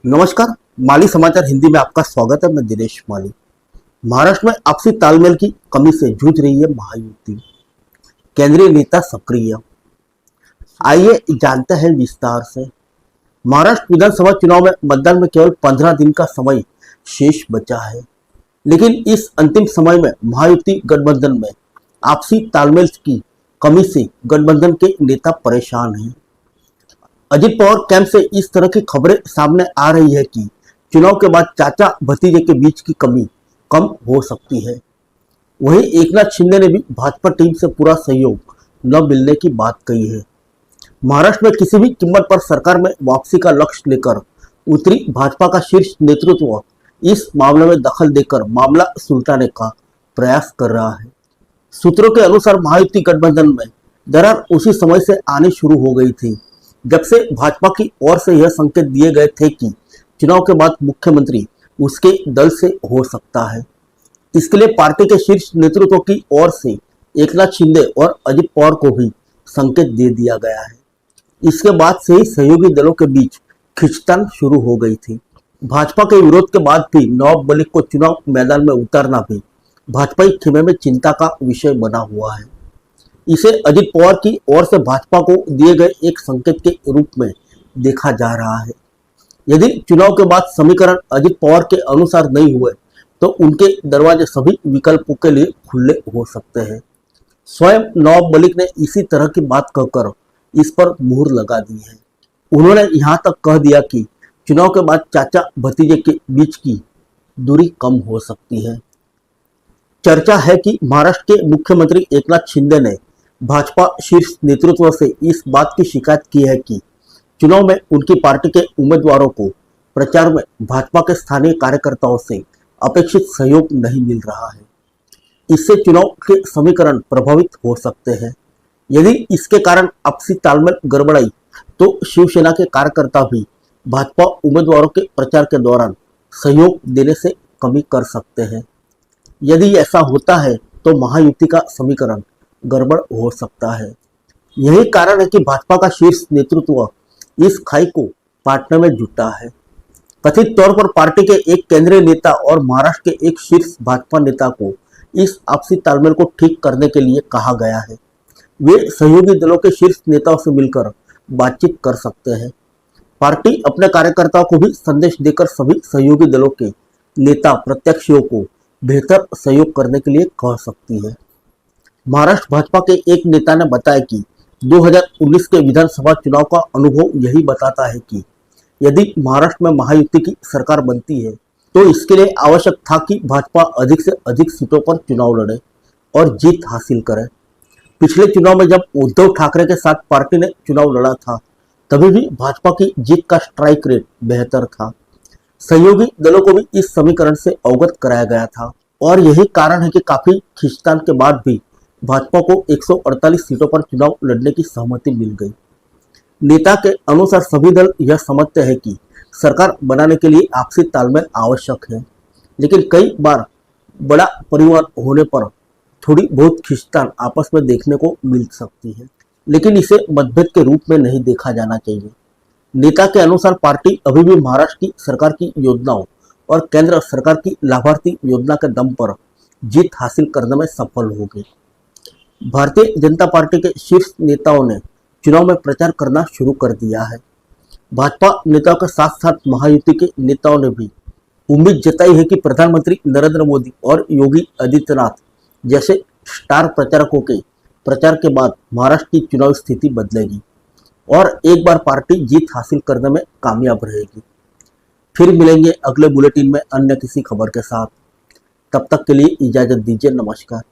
नमस्कार। माली समाचार हिंदी में आपका स्वागत है। मैं दिनेश माली। महाराष्ट्र में आपसी तालमेल की कमी से जूझ रही है महायुति, केंद्रीय नेता सक्रिय। आइए जानते हैं विस्तार से। महाराष्ट्र विधानसभा चुनाव में मतदान में केवल 15 दिन का समय शेष बचा है, लेकिन इस अंतिम समय में महायुति गठबंधन में आपसी तालमेल की कमी से गठबंधन के नेता परेशान हैं। अजित पवार कैंप से इस तरह की खबरें सामने आ रही है कि चुनाव के बाद चाचा भतीजे के बीच की कमी कम हो सकती है। वहीं एकनाथ शिंदे ने भी भाजपा टीम से पूरा सहयोग न मिलने की बात कही है। महाराष्ट्र में किसी भी कीमत पर सरकार में वापसी का लक्ष्य लेकर उतरी भाजपा का शीर्ष नेतृत्व इस मामले में दखल देकर मामला सुलझाने का प्रयास कर रहा है। सूत्रों के अनुसार महायुति गठबंधन में दरार उसी समय से आनी शुरू हो गई थी जब से भाजपा की ओर से यह संकेत दिए गए थे कि चुनाव के बाद मुख्यमंत्री उसके दल से हो सकता है। इसके लिए पार्टी के शीर्ष नेतृत्व की ओर से एकनाथ शिंदे और अजित पवार को भी संकेत दे दिया गया है। इसके बाद से ही सहयोगी दलों के बीच खींचतान शुरू हो गई थी। भाजपा के विरोध के बाद भी नवाब मलिक को चुनाव मैदान में उतारना भी भाजपाई खेमे में चिंता का विषय बना हुआ है। इसे अजित पवार की ओर से भाजपा को दिए गए एक संकेत के रूप में देखा जा रहा है। यदि चुनाव के बाद समीकरण अजित पवार के अनुसार नहीं हुए तो उनके दरवाजे सभी विकल्पों के लिए खुले हो सकते हैं। स्वयं नवाब मलिक ने इसी तरह की बात कहकर इस पर मुहर लगा दी है। उन्होंने यहां तक कह दिया कि चुनाव के बाद चाचा भतीजे के बीच की दूरी कम हो सकती है। चर्चा है कि महाराष्ट्र के मुख्यमंत्री एकनाथ शिंदे ने भाजपा शीर्ष नेतृत्व से इस बात की शिकायत की है कि चुनाव में उनकी पार्टी के उम्मीदवारों को प्रचार में भाजपा के स्थानीय कार्यकर्ताओं से अपेक्षित सहयोग नहीं मिल रहा है। इससे चुनाव के समीकरण प्रभावित हो सकते हैं। यदि इसके कारण आपसी तालमेल गड़बड़ाई तो शिवसेना के कार्यकर्ता भी भाजपा उम्मीदवारों के प्रचार के दौरान सहयोग देने से कमी कर सकते हैं। यदि ऐसा होता है तो महायुति का समीकरण गड़बड़ हो सकता है। यही कारण है कि भाजपा का शीर्ष नेतृत्व इस खाई को पाटने में जुटा है। कथित तौर पर पार्टी के एक केंद्रीय नेता और महाराष्ट्र के एक शीर्ष भाजपा नेता को इस आपसी तालमेल को ठीक करने के लिए कहा गया है। वे सहयोगी दलों के शीर्ष नेताओं से मिलकर बातचीत कर सकते हैं। पार्टी अपने कार्यकर्ताओं को भी संदेश देकर सभी सहयोगी दलों के नेता प्रत्याशियों को बेहतर सहयोग करने के लिए कह सकती है। महाराष्ट्र भाजपा के एक नेता ने बताया कि 2019 के विधानसभा चुनाव का अनुभव यही बताता है कि यदि महाराष्ट्र में महायुति की सरकार बनती है तो इसके लिए आवश्यक था कि भाजपा अधिक से अधिक सीटों पर चुनाव लड़े और जीत हासिल करे। पिछले चुनाव में जब उद्धव ठाकरे के साथ पार्टी ने चुनाव लड़ा था तभी भी भाजपा की जीत का स्ट्राइक रेट बेहतर था। सहयोगी दलों को भी इस समीकरण से अवगत कराया गया था और यही कारण है कि काफी खींचतान के बाद भी भाजपा को 148 सीटों पर चुनाव लड़ने की सहमति मिल गई। नेता के अनुसार सभी दल यह समझते हैं कि सरकार बनाने के लिए आपसी तालमेल आवश्यक है, लेकिन कई बार बड़ा परिवार होने पर थोड़ी बहुत खींचतान आपस में देखने को मिल सकती है, लेकिन इसे मतभेद के रूप में नहीं देखा जाना चाहिए। नेता के अनुसार पार्टी अभी भी महाराष्ट्र की सरकार की योजनाओं और केंद्र सरकार की लाभार्थी योजना के दम पर जीत हासिल करने में सफल होगी। भारतीय जनता पार्टी के शीर्ष नेताओं ने चुनाव में प्रचार करना शुरू कर दिया है। भाजपा नेताओं के साथ साथ महायुति के नेताओं ने भी उम्मीद जताई है कि प्रधानमंत्री नरेंद्र मोदी और योगी आदित्यनाथ जैसे स्टार प्रचारकों के प्रचार के बाद महाराष्ट्र की चुनाव स्थिति बदलेगी और एक बार पार्टी जीत हासिल करने में कामयाब रहेगी। फिर मिलेंगे अगले बुलेटिन में अन्य किसी खबर के साथ। तब तक के लिए इजाजत दीजिए। नमस्कार।